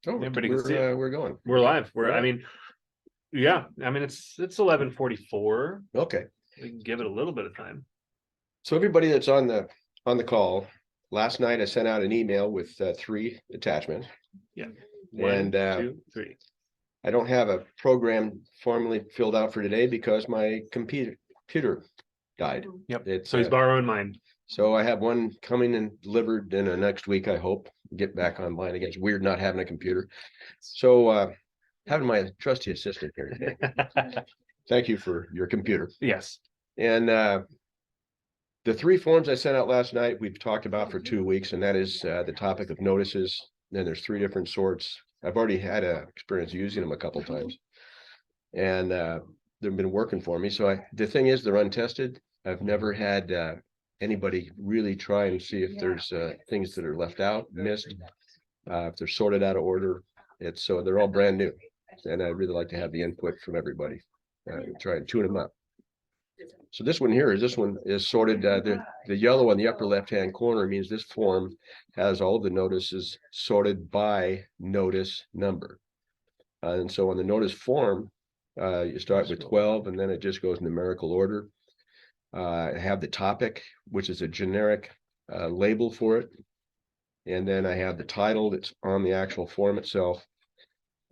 Oh, Everybody can see it. we're going. We're live. We're, Right. I mean, yeah, I mean, it's 11:44. Okay. We can give it a little bit of time. So everybody that's on the call, last night I sent out an email with 3 attachments. Yeah. One, And 2, 3. I don't have a program formally filled out for today because my computer died. Yep. So he's borrowing mine. So I have one coming and delivered in the next week, I hope. Get back online again. It's weird not having a computer. So having my trusty assistant here today. Thank you for your computer. Yes. And the 3 forms I sent out last night, we've talked about for 2 weeks, and that is the topic of notices. Then there's 3 different sorts. I've already had a experience using them a couple times, and they've been working for me. So the thing is, they're untested. I've never had anybody really try and see if there's things that are left out, missed, if they're sorted out of order. So they're all brand new, and I'd really like to have the input from everybody. Try and tune them up. So this one is sorted. The yellow on the upper left-hand corner means this form has all the notices sorted by notice number. And so on the notice form, you start with 12, and then it just goes in numerical order. I have the topic, which is a generic label for it. And then I have the title that's on the actual form itself.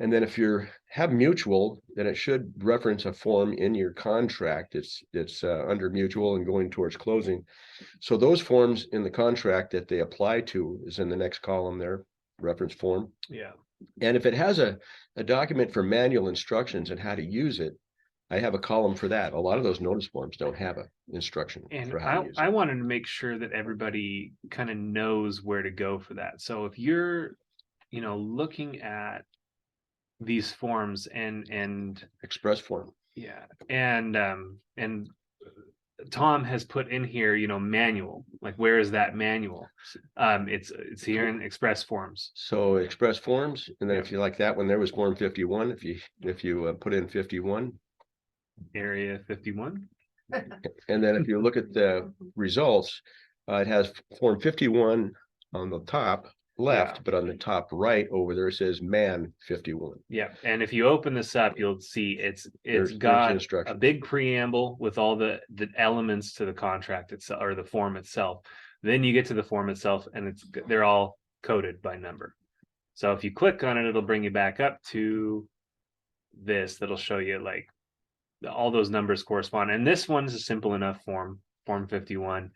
And then if you have mutual, then it should reference a form in your contract. It's under mutual and going towards closing. So those forms in the contract that they apply to is in the next column there, reference form. Yeah. And if it has a document for manual instructions on how to use it, I have a column for that. A lot of those notice forms don't have an instruction for how to use it. I wanted to make sure that everybody kind of knows where to go for that. So if you're, looking at these forms and express form. Yeah. And Tom has put in here, manual. Like, where is that manual? It's here in express forms. So express forms, and then if you like that one, there was form 51. If you put in 51, area 51, and then if you look at the results, it has form 51 on the top left, but on the top right over there it says man 51. Yeah, and if you open this up, you'll see it's got a big preamble with all the elements to the contract itself, or the form itself. Then you get to the form itself, and they're all coded by number. So if you click on it, it'll bring you back up to this. That'll show you like all those numbers correspond. And this one is a simple enough form 51.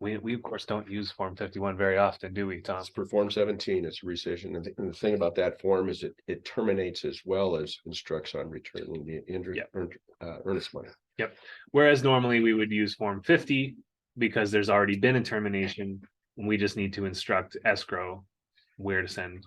We of course don't use form 51 very often, do we, Tom? It's for form 17, it's a rescission. And the thing about that form is it terminates as well as instructs on returning the earnest money. Yep. Whereas normally we would use form 50 because there's already been a termination, and we just need to instruct escrow where to send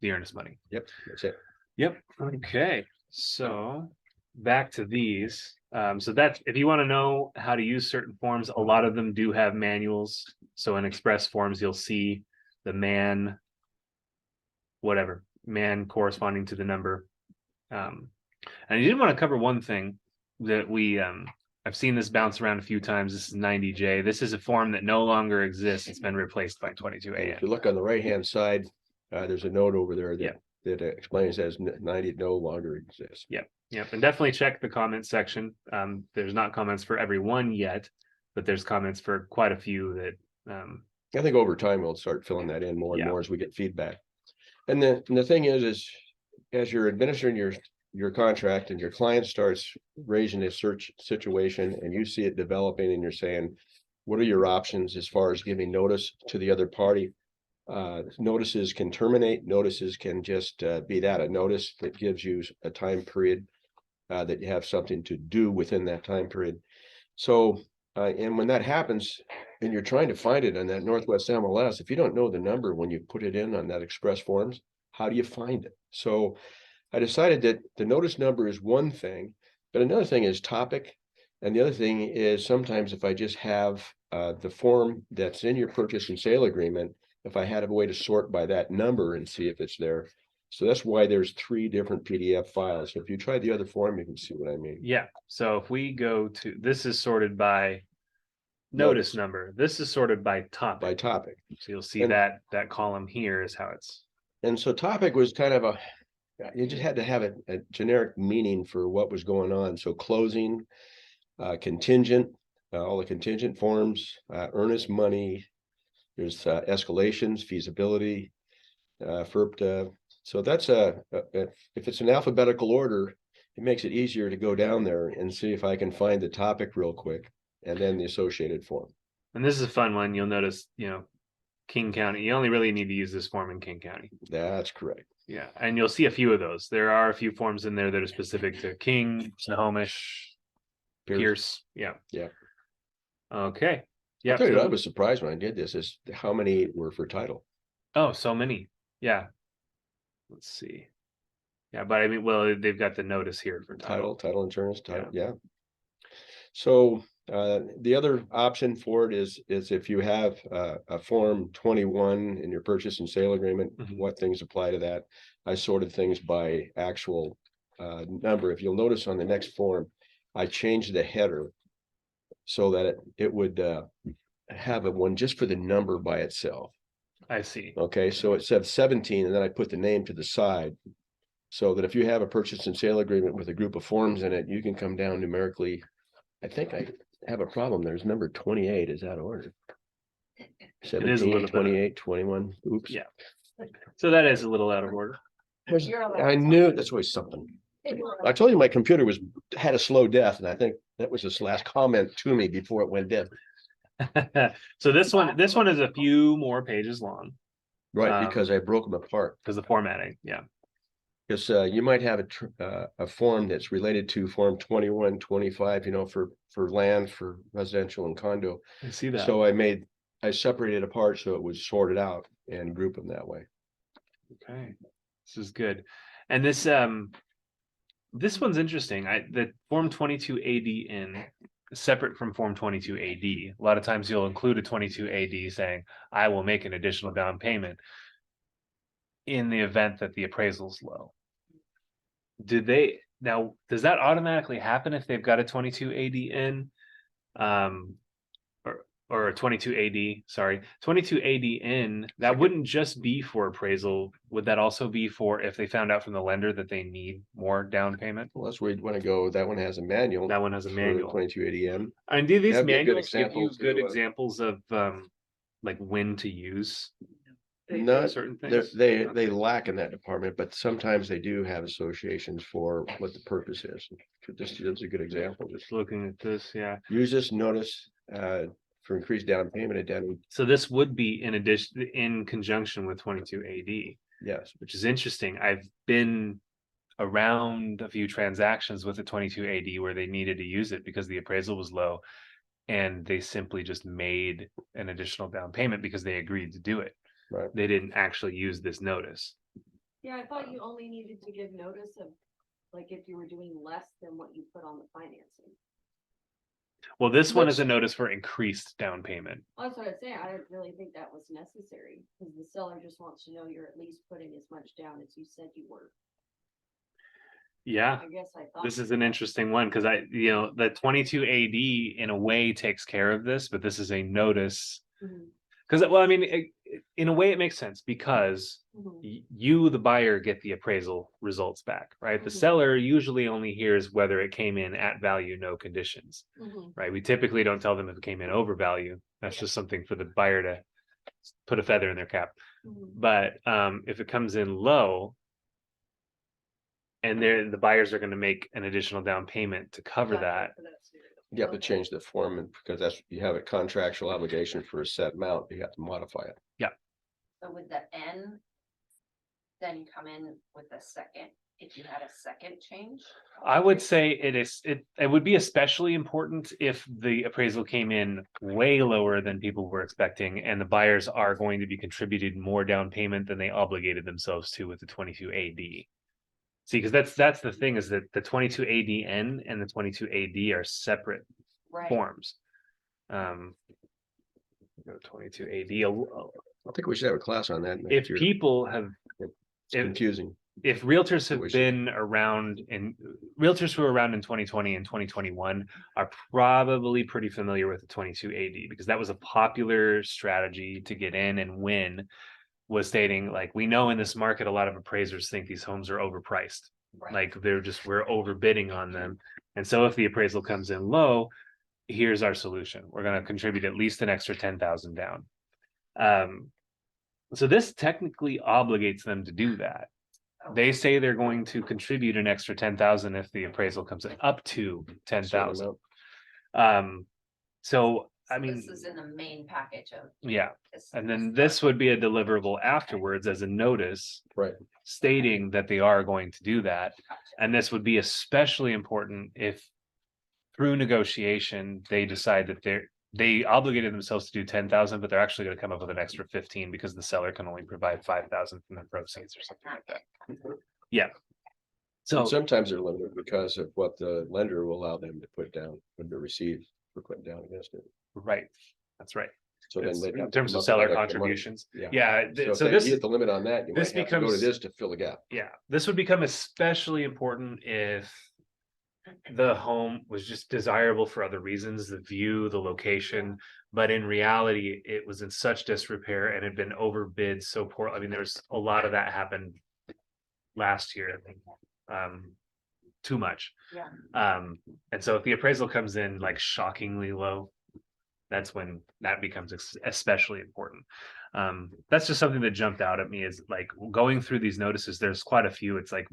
the earnest money. Yep, that's it. Yep. Okay. So back to these. So that's, if you want to know how to use certain forms, a lot of them do have manuals. So in express forms, you'll see the man corresponding to the number. And you did want to cover one thing that I've seen this bounce around a few times. This is 90J. This is a form that no longer exists. It's been replaced by 22AN. If you look on the right-hand side, there's a note over there that explains as 90 no longer exists. Yep. And definitely check the comment section. There's not comments for every one yet, but there's comments for quite a few that I think over time we'll start filling that in more and more as we get feedback. And the thing is as you're administering your contract and your client starts raising a search situation and you see it developing and you're saying, what are your options as far as giving notice to the other party? Notices can terminate. Notices can just be a notice that gives you a time period that you have something to do within that time period. So and when that happens and you're trying to find it on that Northwest MLS, if you don't know the number when you put it in on that express forms, how do you find it? So I decided that the notice number is one thing, but another thing is topic. And the other thing is sometimes if I just have the form that's in your purchase and sale agreement, if I had a way to sort by that number and see if it's there. So that's why there's 3 different PDF files. So if you try the other form, you can see what I mean. Yeah. So if we go to, this is sorted by notice number. This is sorted by topic. By topic. So you'll see And that column here is how it's. And so topic was kind of you just had to have a generic meaning for what was going on. So closing, contingent, all the contingent forms, earnest money, there's escalations, feasibility, FERPTA. So that's if it's an alphabetical order, it makes it easier to go down there and see if I can find the topic real quick and then the associated form. And this is a fun one. You'll notice, King County, you only really need to use this form in King County. That's correct. Yeah. And you'll see a few of those. There are a few forms in there that are specific to King, Snohomish, Pierce. Yeah. Yeah. Okay. Yeah. I was surprised when I did this is how many were for title. Oh, so many. Yeah. Let's see. Yeah, but I mean, well, they've got the notice here for title insurance, yeah. So the other option for it is if you have a form 21 in your purchase and sale agreement, what things apply to that. I sorted things by actual number. If you'll notice on the next form, I changed the header so that it would have a one just for the number by itself. I see. Okay, so it said 17, and then I put the name to the side so that if you have a purchase and sale agreement with a group of forms in it, you can come down numerically. I think I have a problem. There's number 28 is out of order. 17, 28, 21. Oops. Yeah. So that is a little out of order. I knew that's always something. I told you my computer had a slow death, and I think that was his last comment to me before it went dead. So this one is a few more pages long. Right, because I broke them apart. Because the formatting, yeah. Because you might have a form that's related to form 21, 25, for land, for residential and condo. I see that. So I separated it apart so it was sorted out and group them that way. Okay, this is good. And this one's interesting. The form 22 AD separate from form 22 AD. A lot of times you'll include a 22 AD saying, I will make an additional down payment in the event that the appraisal's low. Does that automatically happen if they've got a 22 AD in? Or a 22 AD, sorry, 22 AD in, that wouldn't just be for appraisal. Would that also be for if they found out from the lender that they need more down payment? Well, that's where you want to go. That one has a manual. That one has a manual. 22 ADM. And do these manuals give you good examples of like when to use certain things? They lack in that department, but sometimes they do have associations for what the purpose is. This is a good example. Just looking at this, yeah. Use this notice for increased down payment identity. So this would be in conjunction with 22 AD. Yes. Which is interesting. I've been around a few transactions with the 22 AD where they needed to use it because the appraisal was low and they simply just made an additional down payment because they agreed to do it. Right. They didn't actually use this notice. Yeah, I thought you only needed to give notice of like if you were doing less than what you put on the financing. Well, this one is a notice for increased down payment. That's what I'd say. I didn't really think that was necessary because the seller just wants to know you're at least putting as much down as you said you were. Yeah, I guess I thought this is an interesting one because the 22 AD in a way takes care of this, but this is a notice. Because, well, I mean, in a way it makes sense because you, the buyer, get the appraisal results back, right? The seller usually only hears whether it came in at value, no conditions, right? We typically don't tell them if it came in over value. That's just something for the buyer to put a feather in their cap. But if it comes in low, and the buyers are going to make an additional down payment to cover that. You have to change the form because you have a contractual obligation for a set amount. You have to modify it. Yeah. So with the N, then you come in with a second, if you had a second change? I would say it would be especially important if the appraisal came in way lower than people were expecting and the buyers are going to be contributed more down payment than they obligated themselves to with the 22 AD. See, because that's the thing is that the 22 ADN and the 22 AD are separate forms. 22 AD. I think we should have a class on that. If people have it's confusing. if realtors have Situation. been around and realtors who were around in 2020 and 2021 are probably pretty familiar with the 22 AD, because that was a popular strategy to get in and win, was stating like, we know in this market, a lot of appraisers think these homes are overpriced. Right. Like we're overbidding on them. And so if the appraisal comes in low, here's our solution. We're going to contribute at least an extra 10,000 down. So this technically obligates them to do that. They say they're going to contribute an extra 10,000 if the appraisal comes in up to 10,000. So I mean, this is in the main package of. yeah, and then this would be a deliverable afterwards as a notice, Right. stating that they are going to do that. And this would be especially important if through negotiation, they decide that they obligated themselves to do 10,000, but they're actually going to come up with an extra 15 because the seller can only provide 5,000 from the proceeds or something like that. Yeah. So And sometimes they're limited because of what the lender will allow them to put down when they receive for putting down against it. right, that's right. So then It's they in terms of seller contributions. Yeah. So if they hit the limit on that, you might this have to go to becomes- this to fill the gap. Yeah, this would become especially important if the home was just desirable for other reasons, the view, the location, but in reality, it was in such disrepair and had been overbid so poor. I mean, there's a lot of that happened last year, I think. Too much. Yeah. And so if the appraisal comes in like shockingly low, that's when that becomes especially important. That's just something that jumped out at me, is like going through these notices, there's quite a few. It's like,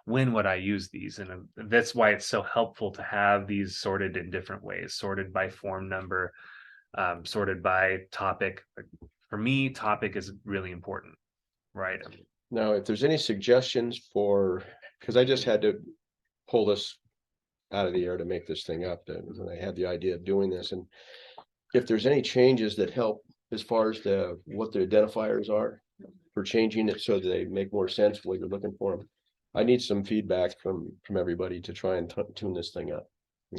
when would I use these? And that's why it's so helpful to have these sorted in different ways, sorted by form number, sorted by topic. For me, topic is really important, right? Now, if there's any suggestions for, because I just had to pull this out of the air to make this thing up, and I had the idea of doing this, and if there's any changes that help as far as what the identifiers are for changing it so that they make more sense what you're looking for them. I need some feedback from everybody to try and tune this thing up.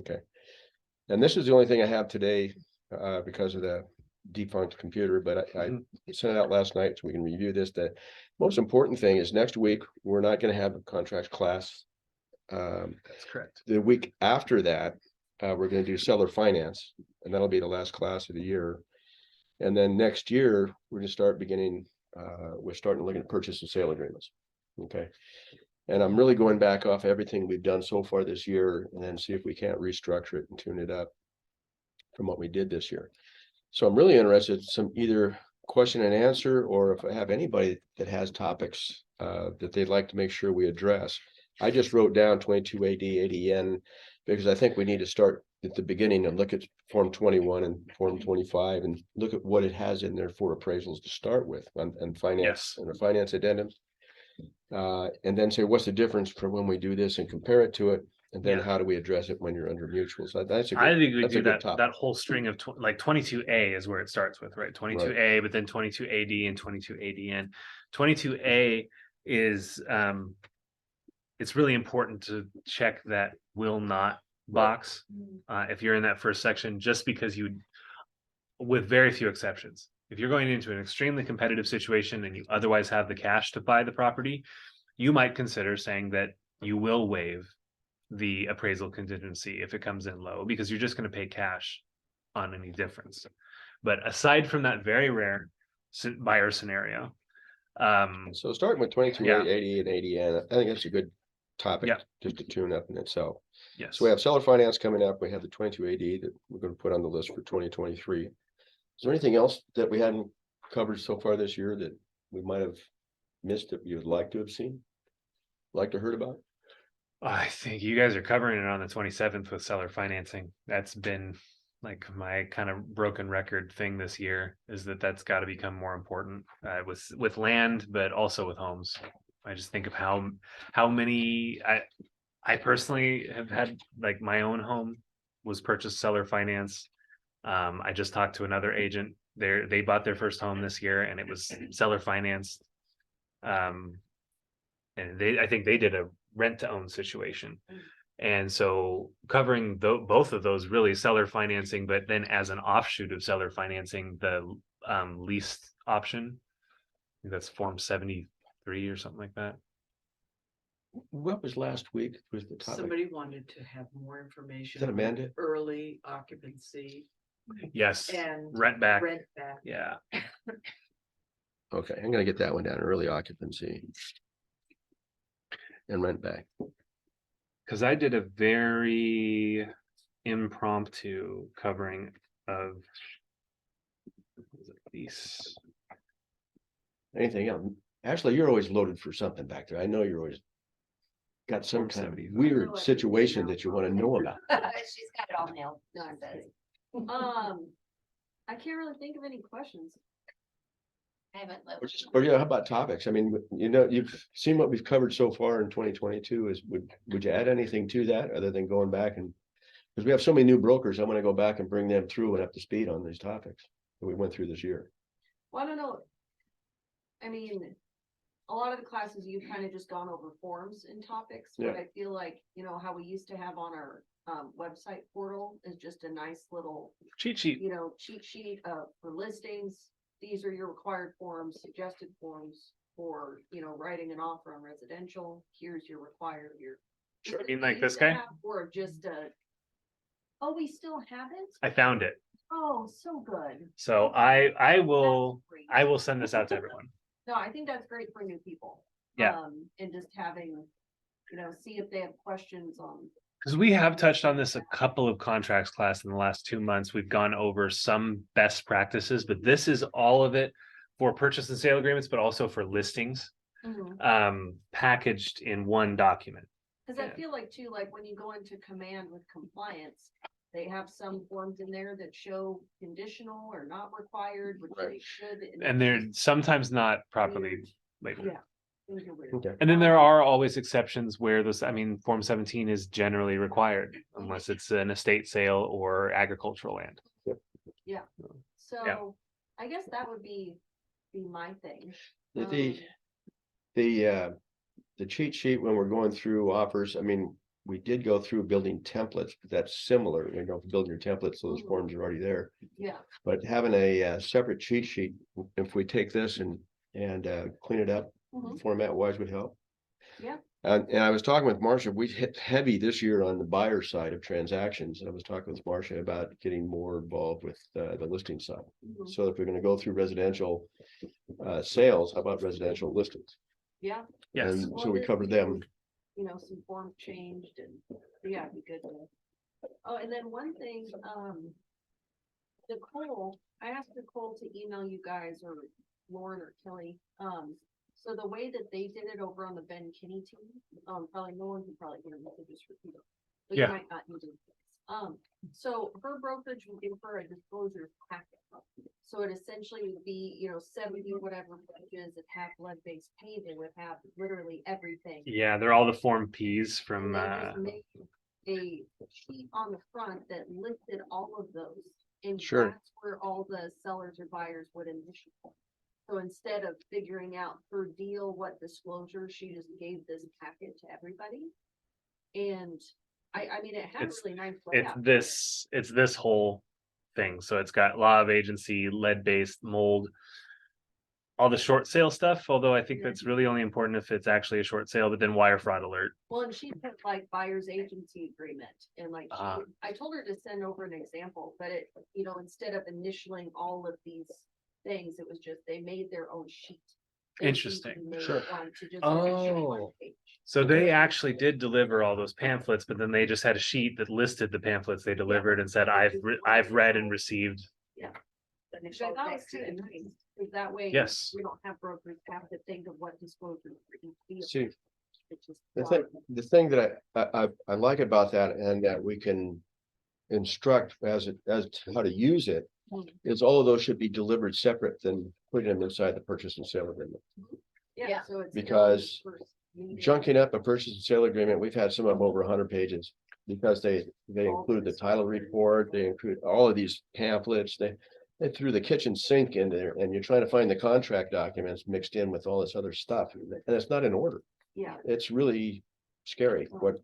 Okay. And this is the only thing I have today because of the defunct computer, but I sent it out last night so we can review this. The most important thing is next week, we're not going to have a contracts class. That's correct. The week after that, we're going to do seller finance, and that'll be the last class of the year. And then next year, we're going to start we're starting to look at purchase and sale agreements. Okay. And I'm really going back off everything we've done so far this year and then see if we can't restructure it and tune it up from what we did this year. So I'm really interested in some either question and answer, or if I have anybody that has topics that they'd like to make sure we address. I just wrote down 22 AD, ADN, because I think we need to start at the beginning and look at Form 21 and Form 25 and look at what it has in there for appraisals to start with and finance and the finance addendums. And then say, what's the difference from when we do this and compare it to it? And then how do we address it when you're under mutuals? That's a good, I think we that's do a good topic. that whole string of like 22A is where it starts with, right? 22A, but then 22 AD and 22 ADN. 22A is it's really important to check that will not box if you're in that first section, just because with very few exceptions. If you're going into an extremely competitive situation and you otherwise have the cash to buy the property, you might consider saying that you will waive the appraisal contingency if it comes in low, because you're just going to pay cash on any difference. But aside from that very rare buyer scenario, so starting with 22 80 and 80N, I think that's a good topic just to tune up in itself. Yes. So we have seller finance coming up. We have the 22 AD that we're going to put on the list for 2023. Is there anything else that we hadn't covered so far this year that we might have missed that you would like to have seen, like to heard about? I think you guys are covering it on the 27th with seller financing. That's been like my kind of broken record thing this year, is that's got to become more important with land, but also with homes. I just think of how many I personally have had, like my own home was purchased seller finance. I just talked to another agent. They bought their first home this year and it was seller financed. And I think they did a rent to own situation. And so covering both of those, really seller financing, but then as an offshoot of seller financing, the lease option, I think that's Form 73 or something like that. What was last week was the topic? Somebody wanted to have more information. Is that on Amanda? Early occupancy Yes, and rent back. rent back. Yeah. Okay, I'm gonna get that one down, early occupancy. And rent back. Because I did a very impromptu covering of these. Anything else? Ashley, you're always loaded for something back there. I know you're always got some Form kind of 75. weird situation that you want to know about. She's got it all nailed. No, I'm she says. kidding. I can't really think of any questions. I haven't Or lived. just, or yeah, how about topics? I mean, you know, you've seen what we've covered so far in 2022 is, would you add anything to that other than going back and? Because we have so many new brokers, I want to go back and bring them through and up to speed on these topics that we went through this year. Well, I don't know. I mean, a lot of the classes you've kind of just gone over forms and topics, but Yeah. I feel like, you know, how we used to have on our website portal is just a nice little, Cheat sheet. you know, cheat sheet for listings. These are your required forms, suggested forms for, you know, writing an offer on residential. Here's your required, your. Sure. Is You it mean like these this to guy? have, or just oh, we still have it? I found it. Oh, so good. So Okay. I That's will great. send this out to everyone. No, I think that's great for new people. Yeah. And just having, you know, see if they have questions on. Because we have touched on this a couple of contracts class in the last 2 months. We've gone over some best practices, but this is all of it for purchase and sale agreements, but also for listings, packaged in one document. Cause I Yeah. feel like too, like when you go into command with compliance, they have some forms in there that show conditional or not required, which Right. they should. And they're sometimes not properly labeled. Yeah. things are weird. Okay. And then there are always exceptions where this, I mean, Form 17 is generally required unless it's an estate sale or agricultural land. So I guess that would be my thing. The cheat sheet when we're going through offers, I mean, we did go through building templates, but that's similar, you know, building your templates, so those Mhm. forms are already there. Yeah, But having a separate cheat sheet, if we take this and clean it up, Mhm. format wise would help. Yeah. And I was talking with Marcia, we hit heavy this year on the buyer side of transactions. And I was talking with Marcia about getting more involved with the listing side. Mhm. So if we're gonna go through residential sales, how about residential listings? yeah. Yes. And Well, so we this covered them. You know, some form changed and, yeah, it'd be good to. Oh, and then one thing, Nicole, I asked Nicole to email you guys or Lauren or Kelly, so the way that they did it over on the Ben Kinney team, probably no one can probably hear me, so just repeat it. But you Yeah. might not need to. So her brokerage will give her a disclosure packet. So it essentially would be, you know, 70 whatever pages that have lead-based paint, it would have literally everything. Yeah, they're all the Form Ps from, And they just made a sheet on the front that listed all of those. And Sure. that's where all the sellers or buyers would initial. So instead of figuring out per deal what disclosure, she just gave this packet to everybody. And I mean, it had a It's- really nice it's layout. this whole thing. So it's got law of agency, lead-based, mold, all the short sale stuff, although I think Yeah. that's really only important if it's actually a short sale, but then wire fraud alert. Well, and she put like buyer's agency agreement and like, Ah. I told her to send over an example, but it, you know, instead of initialing all of these things, it was just, they made their own sheet. They Interesting. easily made Sure. one to just initial one Oh. page. So they actually did deliver all those pamphlets, but then they just had a sheet that listed the pamphlets they delivered and said, I've read and received. Which I thought was kind of nice, because that way. Yes. We don't have brokers have to think of what disclosure for each deal. See, It's just the thing that I like about that and that we can instruct as to how to use it is all of those should be delivered separate than putting them inside the purchase and sale agreement. Yeah, Yeah. so it's. Because first meeting. Junking up a purchase and sale agreement, we've had some of them over 100 pages. Because they include the title report, they include all of these pamphlets, they threw the kitchen sink in there and you're trying to find the contract documents mixed in with all this other stuff. And it's not in order. Yeah, It's really scary what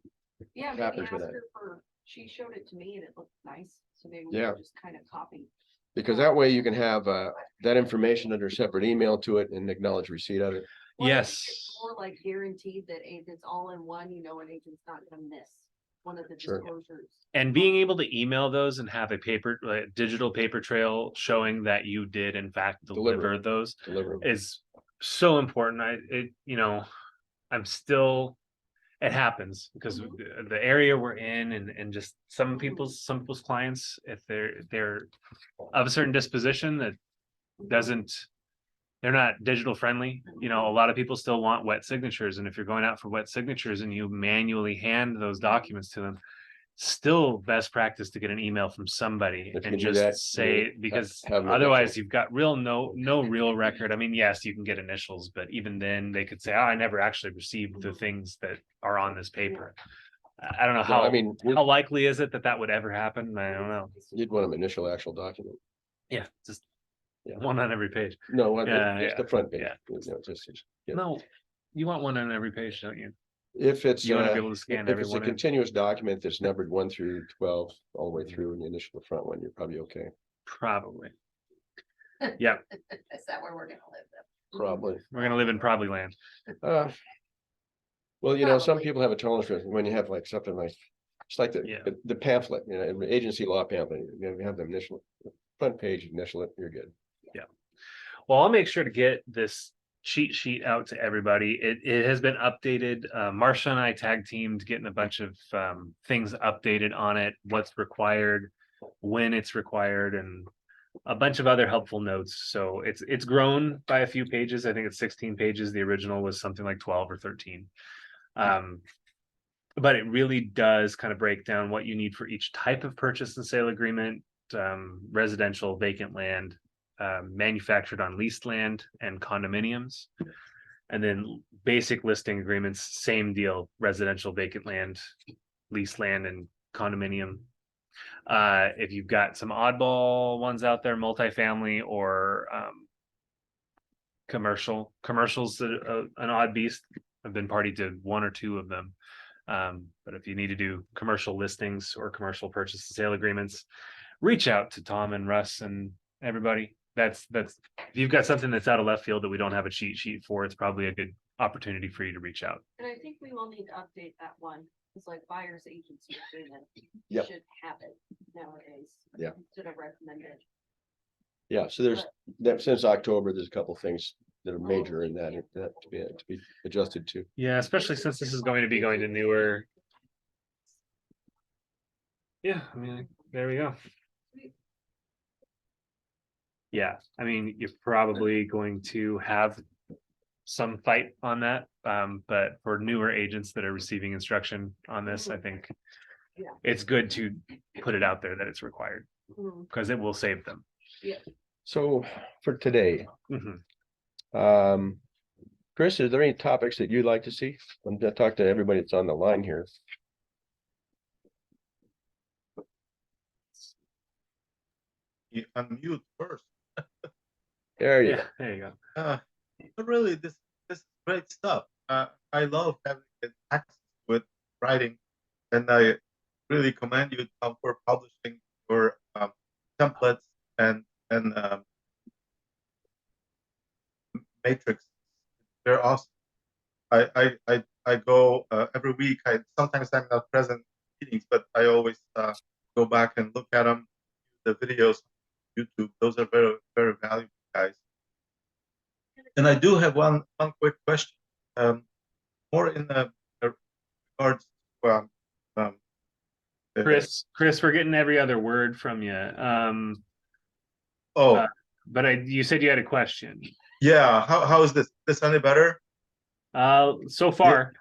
yeah, maybe happens ask with that. her for, she showed it to me and it looked nice, so maybe we Yeah. can just kind of copy. Because that way you can have that information under separate email to it and acknowledge receipt of it. Well, I think Yes. it's more like guaranteed that it's all in one, you know, an agent's not gonna miss one of the Sure. disclosures. And being able to email those and have a paper, like, digital paper trail showing that you did in fact deliver those Deliver. is so important. I'm still, it happens because of the area we're in, and just some people's clients, if they're of a certain disposition that doesn't, they're not digital friendly. A lot of people still want wet signatures, and if you're going out for wet signatures and you manually hand those documents to them, still best practice to get an email from somebody If you and can do that, just say, because have your otherwise initials. you've got no real record. I mean, yes, you can get initials, but even then they could say, oh, I never actually received the things that are on this paper. I don't know No, I mean, how likely is it that would ever happen? I don't know. you'd want an initial actual document. Yeah, just Yeah. one on every page. No, Yeah, just yeah, the front page. yeah. Yeah. No, you want one on every page, don't you? If it's, You want to be able to scan if every it's a one in. continuous document that's numbered 1 through 12, all the way through, and you initial the front one, you're probably okay. Probably. Yeah, Is that where we're gonna live then? Probably. we're gonna live in probably land. Well, some Probably. people have a tolerance for it when you have like something like, it's like Yeah. the pamphlet, an agency law pamphlet, you have the initial front page, initial it, you're good. Well, I'll make sure to get this cheat sheet out to everybody. It has been updated. Marcia and I tag teamed getting a bunch of things updated on it, what's required, when it's required, and a bunch of other helpful notes. So it's grown by a few pages. I think it's 16 pages. The original was something like 12 or 13. But it really does kind of break down what you need for each type of purchase and sale agreement, residential, vacant land, manufactured on leased land, and condominiums. And then basic listing agreements, same deal, residential, vacant land, leased land, and condominium. If you've got some oddball ones out there, multifamily or commercials that an odd beast. I've been party to 1 or 2 of them. But if you need to do commercial listings or commercial purchase and sale agreements, reach out to Tom and Russ and everybody. That's if you've got something that's out of left field that we don't have a cheat sheet for, it's probably a good opportunity for you to reach out. And I think we will need to update that one. It's like buyer's agency agreement. Yep. Should have it nowadays. Yeah. Should have recommended. Yeah, so there's that since October, there's a couple things that are major in that to be adjusted to. Yeah, especially since this is going to be going to newer. Yeah, I mean, there we go. Yeah, I mean, you're probably going to have some fight on that. But for newer agents that are receiving instruction on this, I think Yeah. it's good to put it out there that it's required Mhm. because it will save them. So for today, Mhm. Chris, is there any topics that you'd like to see? I'm gonna talk to everybody that's on the line here. You unmute first. There you Yeah, there you go. But really, this is great stuff. I love having access with writing, and I really commend you, Tom, for publishing your templates and matrix. They're awesome. I go every week. Sometimes I'm not present in meetings, but I always go back and look at them. The videos on YouTube, those are very, very valuable, guys. And I do have one quick question, more in regards to Chris, we're getting every other word from you. oh But you said you had a question. yeah, how is this any better? So far.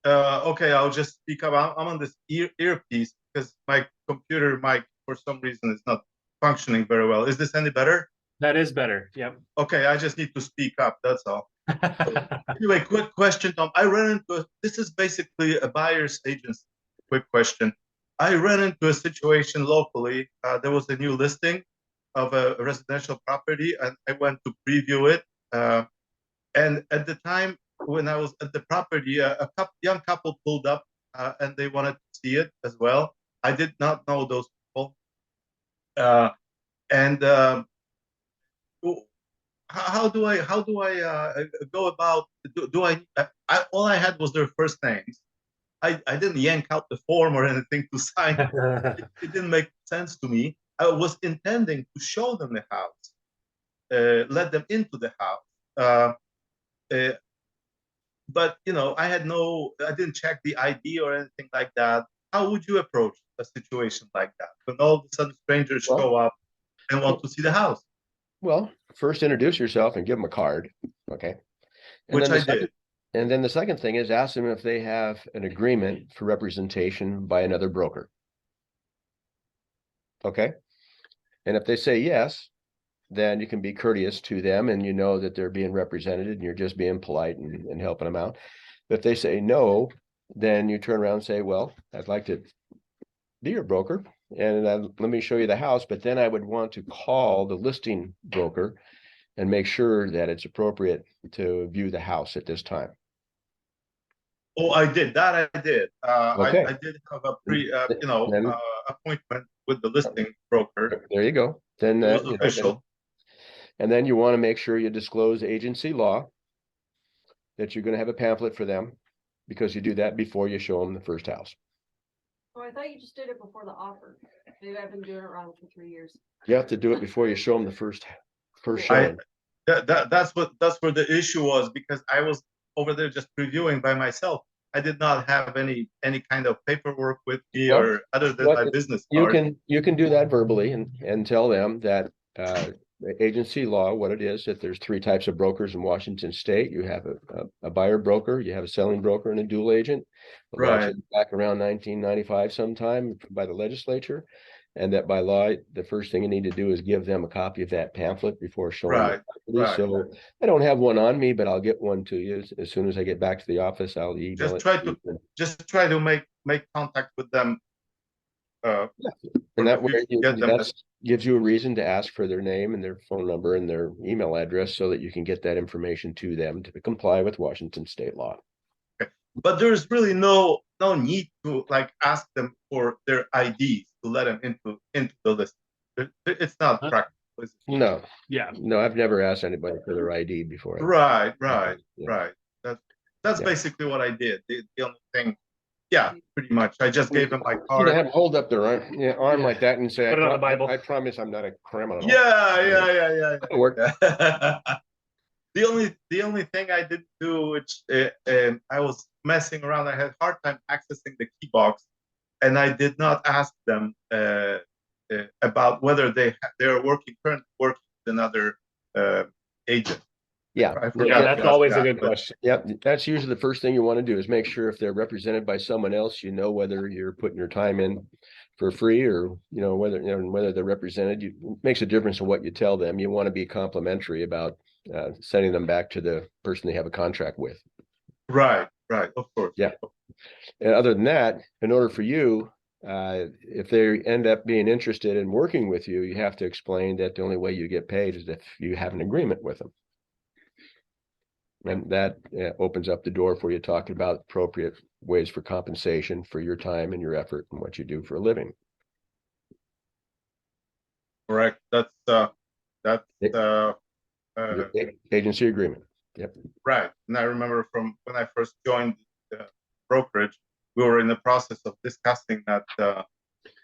Okay, I'll just speak up. I'm on this earpiece because my computer mic for some reason is not functioning very well. Is this any better? That is better. Yep. Okay, I just need to speak up, that's all. Anyway, quick question, Tom. I ran into this is basically a buyer's agency. Quick question. I ran into a situation locally. There was a new listing of a residential property, and I went to preview it. And at the time when I was at the property, a young couple pulled up, and they wanted to see it as well. I did not know those people. how do I go about? All I had was their first names. I didn't yank out the form or anything to sign. It didn't make sense to me. I was intending to show them the house, let them into the house. But I didn't check the ID or anything like that. How would you approach a situation like that when all of a sudden strangers show up and want to see the house? Well, first introduce yourself and give them a card, okay? And Which then I did. And then the second thing is ask them if they have an agreement for representation by another broker. Okay? And if they say yes, then you can be courteous to them and you know that they're being represented and you're just being polite and helping them out. If they say no, then you turn around and say, well, I'd like to be your broker and let me show you the house. But then I would want to call the listing broker and make sure that it's appropriate to view the house at this time. Oh, I did that. I did. Okay. I did have a appointment with the listing broker. There you go. Then It was official. And then you want to make sure you disclose agency law, that you're going to have a pamphlet for them, because you do that before you show them the first house. Oh, I thought you just did it before the offer. Maybe I've been doing it wrong for 3 years. You have to do it before you show them the first Cool. showing. That's where the issue was, because I was over there just previewing by myself. I did not have any kind of paperwork with me, Well, or other than my business You card. can do that verbally and tell them that the agency law, what it is, that there's 3 types of brokers in Washington State. You have a buyer broker, you have a selling broker, and a dual agent. Right. Back around 1995 sometime by the legislature. And that by law, the first thing you need to do is give them a copy of that pamphlet before showing Right, the property. So I don't have one on me, but I'll get one to you as soon as I get back to the office. I'll email it. Just try to make contact with them. And that way that gives you a reason to ask for their name and their phone number and their email address so that you can get that information to them to comply with Washington state law. But there's really no need to ask them for their IDs to let them into the list. It's not practical. No. Yeah. No, I've never asked anybody for their ID before. Right. That's basically what I did. The only thing, pretty much. I just gave them my card. You have hold up their arm like that and say, Put it on the Bible. I promise I'm not a criminal. Yeah. Work. The only thing I didn't do, which I was messing around, I had a hard time accessing the key box, and I did not ask them about whether they're currently working with another agent. Yeah, that's always a good question. Yep, that's usually the first thing you want to do is make sure if they're represented by someone else, you know whether you're putting your time in for free or whether they're represented. It makes a difference in what you tell them. You want to be complimentary about sending them back to the person they have a contract with. Right, of course. Yeah. And other than that, in order for you, if they end up being interested in working with you, you have to explain that the only way you get paid is if you have an agreement with them. And that opens up the door for you talking about appropriate ways for compensation for your time and your effort and what you do for a living. Correct. That's agency agreement. Yep. Right. And I remember from when I first joined the brokerage, we were in the process of discussing that.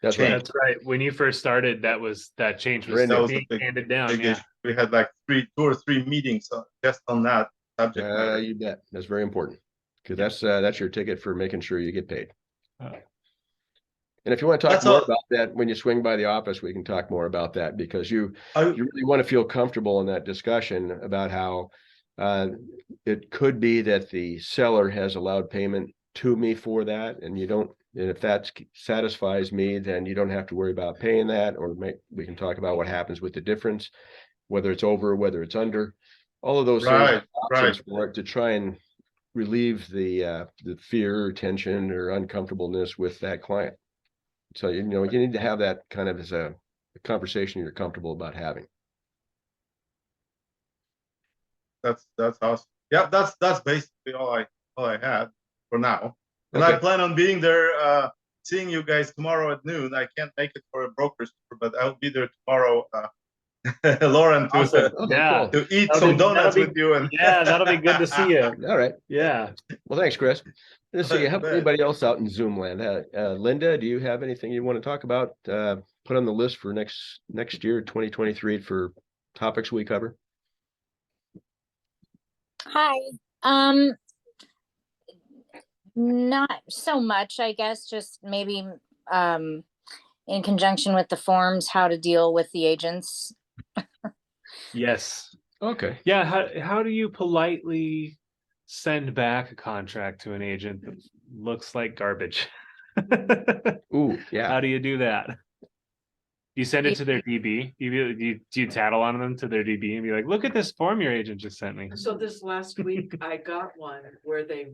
That's right. When you first started, that change was being handed down. Yeah. We had 2 or 3 meetings just on that subject matter. You bet. That's very important, because that's your ticket for making sure you get paid. And if you want to talk more about that when you swing by the office, we can talk more about that, because you really want to feel comfortable in that discussion about how it could be that the seller has allowed payment to me for that, and if that satisfies me, then you don't have to worry about paying that, or we can talk about what happens with the difference, whether it's over, whether it's under, all of those things for it to try and relieve the fear, tension, or uncomfortableness with that client. So you need to have that kind of as a conversation you're comfortable about having. That's awesome. Yeah, that's basically all I had for now. And I plan on being there, seeing you guys tomorrow at noon. I can't make it for a broker's tour, but I'll be there tomorrow Lauren, to, Awesome. Okay, Yeah. cool. to eat That'll some be- that'll donuts be- with you. And Yeah, that'll be good to see you. All right. Yeah. Well, thanks, Chris. Let's see. You How bet. anybody else out in Zoom land? Linda, do you have anything you want to talk about? Put on the list for next year, 2023, for topics we cover. Hi. Not so much, I guess, just maybe in conjunction with the forms, how to deal with the agents. Yes. Okay. Yeah. How do you politely send back a contract to an agent that looks like garbage? Ooh, yeah. How do you do that? You send it to their DB. Do you tattle on them to their DB and be like, "Look at this form your agent just sent me." So this last week, I got one where they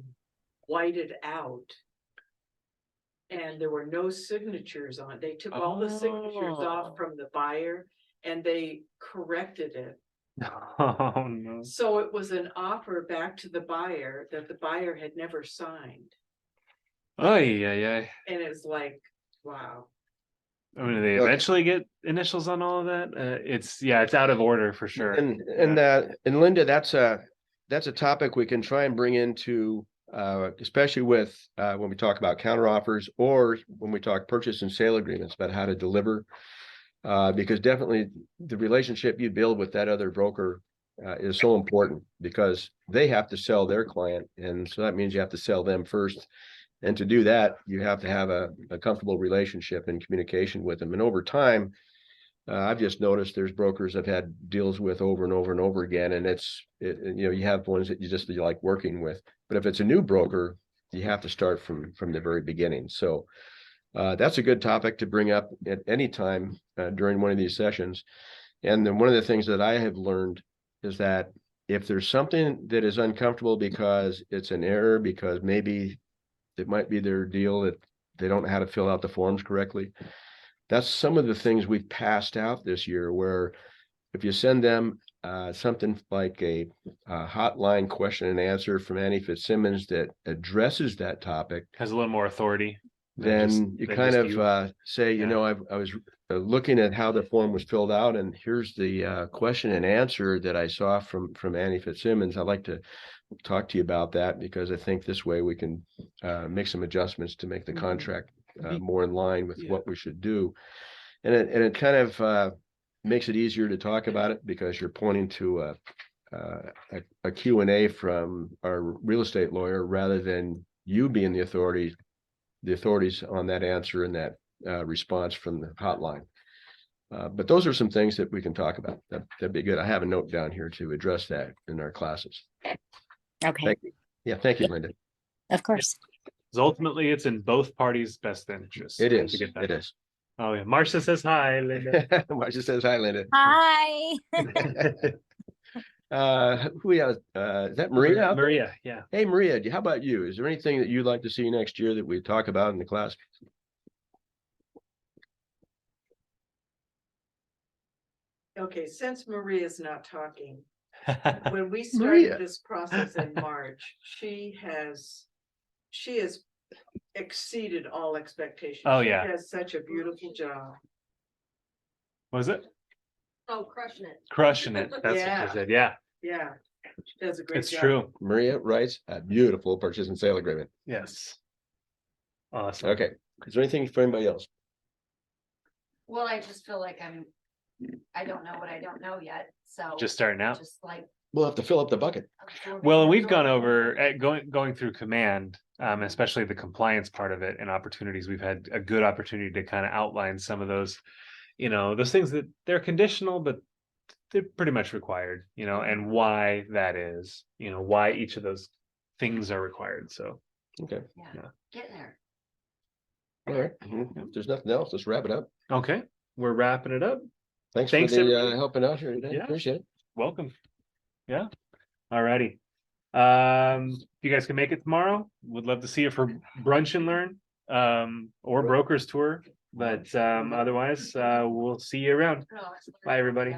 whited out. And there were no signatures on it. They took all the signatures off from the buyer and they corrected it. Oh no. So it was an offer back to the buyer that the buyer had never signed. Oh yeah. And it's like, wow. I mean, do they Okay. eventually get initials on all of that? It's out of order for sure. And Linda, that's a topic we can try and bring into especially with when we talk about counteroffers or when we talk purchase and sale agreements about how to deliver, because definitely the relationship you build with that other broker is so important, because they have to sell their client, and so that means you have to sell them first. And to do that, you have to have a comfortable relationship and communication with them. And over time, I've just noticed there's brokers I've had deals with over and over and over again, and you have ones that you like working with. But if it's a new broker, you have to start from the very beginning. So that's a good topic to bring up at any time during one of these sessions. And then one of the things that I have learned is that if there's something that is uncomfortable because it's an error, because maybe it might be their deal that they don't know how to fill out the forms correctly, that's some of the things we've passed out this year, where if you send them something like a hotline question and answer from Annie Fitzsimmons that addresses that topic, Has a little more authority. then you kind of say, you know, I was looking at how the form was filled out, and here's the question and answer that I saw from Annie Fitzsimmons. I'd like to talk to you about that, because I think this way we can make some adjustments to make the contract more in line with what we should do. And it kind of makes it easier to talk about it, because you're pointing to a Q&A from our real estate lawyer, rather than you being the authorities on that answer and that response from the hotline. But those are some things that we can talk about. That'd be good. I have a note down here to address that in our classes. Okay, Thank you. Yeah, thank you, Linda. of course. Because ultimately, it's in both parties' best interest. It is. to get that. It is. Oh yeah, Marcia says hi, Linda. Marcia says hi, Linda. Hi. Who we have? Is that Maria? out there? Maria, yeah. Hey, Maria, how about you? Is there anything that you'd like to see next year that we talk about in the class? Okay, since Maria's not talking, when we Maria. started this process in March, she has exceeded all expectations. Oh, She yeah. does such a beautiful job. Was it Oh, crushing it. crushing it? That's what Yeah. she said. Yeah, Yeah, she does a great it's job. true. Maria writes a beautiful purchase and sale agreement. Yes. Awesome. Okay. Is there anything for anybody else? Well, I just feel like I don't know what I don't know yet, so. Just starting out. Just like. We'll have to fill up the bucket. Well, and we've gone over at going through command, especially the compliance part of it and opportunities. We've had a good opportunity to kind of outline some of those, those things that they're conditional, but they're pretty much required, and why that is, why each of those things are required. So, Okay. Yeah, getting there. All right. If there's nothing else, let's wrap it up. okay, we're wrapping it up. Thanks Thanks, for the everybody. helping out here today. Yeah. Appreciate it. Welcome. Yeah. Alrighty. You guys can make it tomorrow. Would love to see you for brunch and learn, or broker's tour. But otherwise, we'll see you around. Bye, everybody.